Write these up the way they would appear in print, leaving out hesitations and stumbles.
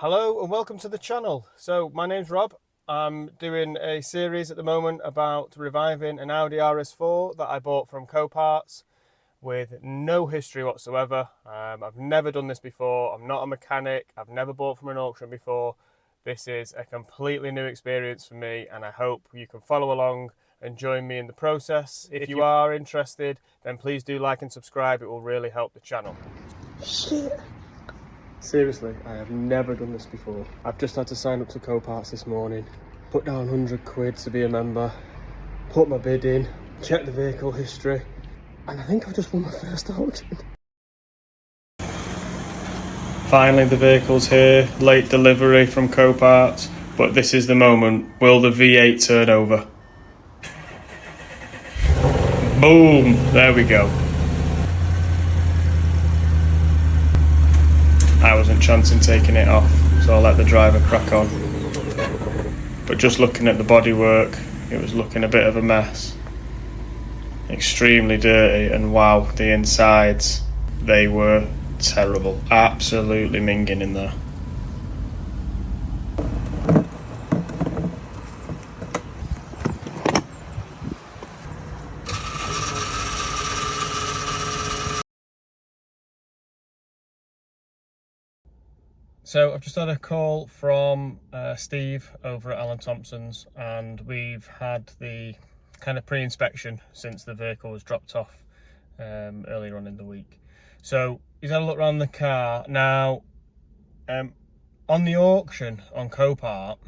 Hello and welcome to the channel. So my name's Rob. I'm doing a series at the moment about reviving an Audi RS4 that I bought from Copart with no history whatsoever. I've never done this before. I'm not a mechanic. I've never bought from an auction before. This is a completely new experience for me, and I hope you can follow along and join me in the process. If you are interested, then please do like and subscribe. It will really help the channel. Shit. Seriously, I have never done this before. I've just had to sign up to Coparts this morning, put down 100 quid to be a member, put my bid in, check the vehicle history, and I think I've just won my first auction. Finally the vehicle's here, late delivery from Coparts, but this is the moment. Will the V8 turn over? Boom! There we go. I wasn't chancing taking it off, so I'll let the driver crack on. But just looking at the bodywork, it was looking a bit of a mess. Extremely dirty, and wow, the insides, they were terrible. Absolutely minging in there. So I've just had a call from Steve over at Alan Thompson's, and we've had the kind of pre-inspection since the vehicle was dropped off earlier on in the week. So he's had a look around the car. Now, on the auction on Copart,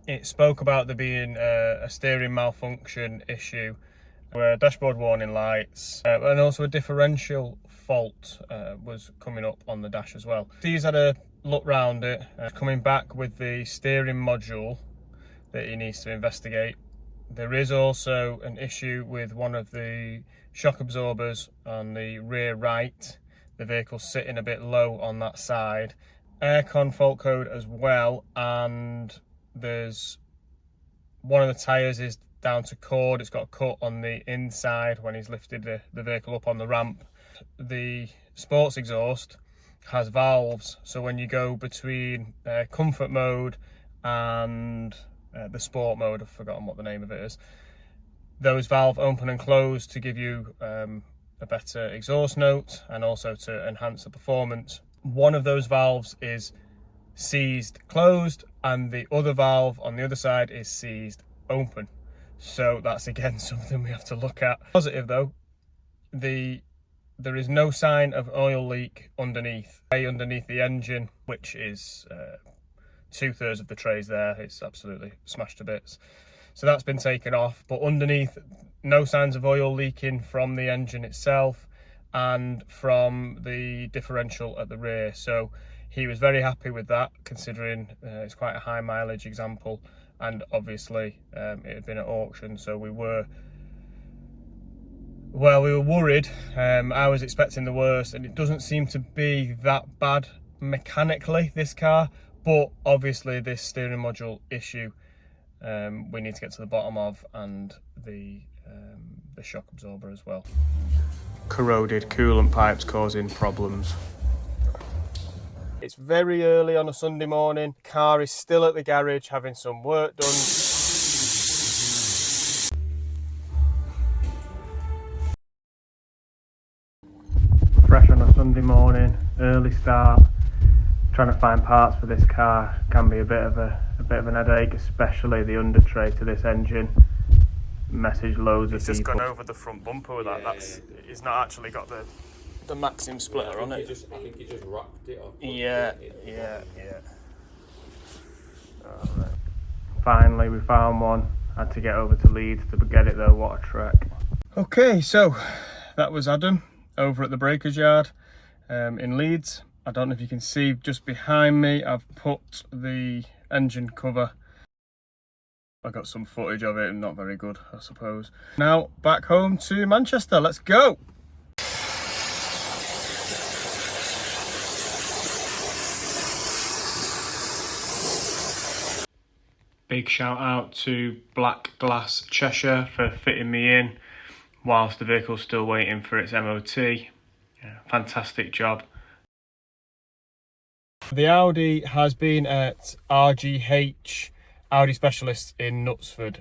it spoke about there being a steering malfunction issue, where dashboard warning lights and also a differential fault was coming up on the dash as well. He's had a look round it, coming back with the steering module that he needs to investigate. There is also an issue with one of the shock absorbers on the rear right. The vehicle's sitting a bit low on that side. Aircon fault code as well, and there's one of the tyres is down to cord. It's got a cut on the inside when he's lifted the vehicle up on the ramp. The sports exhaust has valves, so when you go between comfort mode and the sport mode, I've forgotten what the name of it is, those valves open and close to give you a better exhaust note and also to enhance the performance. One of those valves is seized closed, and the other valve on the other side is seized open. So that's again something we have to look at. Positive though, there is no sign of oil leak underneath the engine, which is 2/3 of the trays there. It's absolutely smashed to bits. So that's been taken off, but underneath, no signs of oil leaking from the engine itself and from the differential at the rear. So he was very happy with that, considering it's quite a high mileage example, and obviously it had been at auction, so we were worried. I was expecting the worst, and it doesn't seem to be that bad mechanically, this car, but obviously this steering module issue we need to get to the bottom of, and the shock absorber as well. Corroded coolant pipes causing problems. It's very early on a Sunday morning. Car is still at the garage having some work done. Fresh on a Sunday morning, early start. Trying to find parts for this car can be a bit of an headache, especially the under tray to this engine. Message loads of people. He's just gone over the front bumper with that. He's not actually got the Maxim splitter on it. I think he just rocked it off. Yeah. Right. Finally, we found one. Had to get over to Leeds to get it though. What a trek. Okay, so that was Adam over at the Breakers Yard in Leeds. I don't know if you can see just behind me, I've put the engine cover. I got some footage of it, not very good, I suppose. Now back home to Manchester. Let's go. Big shout out to Black Glass Cheshire for fitting me in whilst the vehicle's still waiting for its MOT. Yeah, fantastic job. The Audi has been at RGH, Audi Specialists in Knutsford,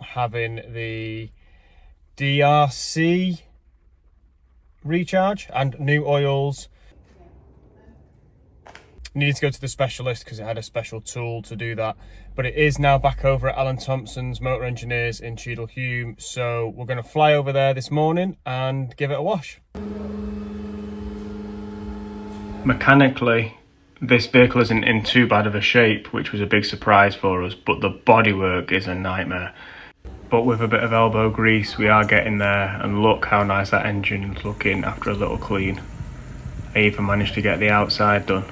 having the DRC recharge and new oils. Needed to go to the specialist because it had a special tool to do that, but it is now back over at Alan Thompson's Motor Engineers in Cheadle Hulme, so we're going to fly over there this morning and give it a wash. Mechanically, this vehicle isn't in too bad of a shape, which was a big surprise for us, but the bodywork is a nightmare. But with a bit of elbow grease, we are getting there, and look how nice that engine is looking after a little clean. I even managed to get the outside done,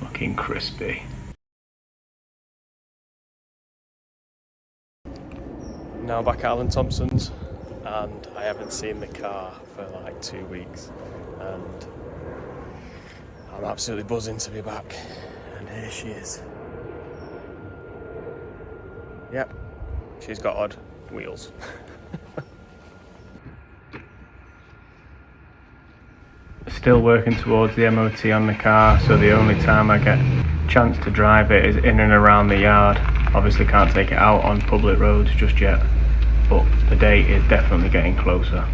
looking crispy. Now back at Alan Thompson's, and I haven't seen the car for like 2 weeks, and I'm absolutely buzzing to be back, and here she is. Yep, she's got odd wheels. Still working towards the MOT on the car, so the only time I get a chance to drive it is in and around the yard. Obviously can't take it out on public roads just yet, but the date is definitely getting closer.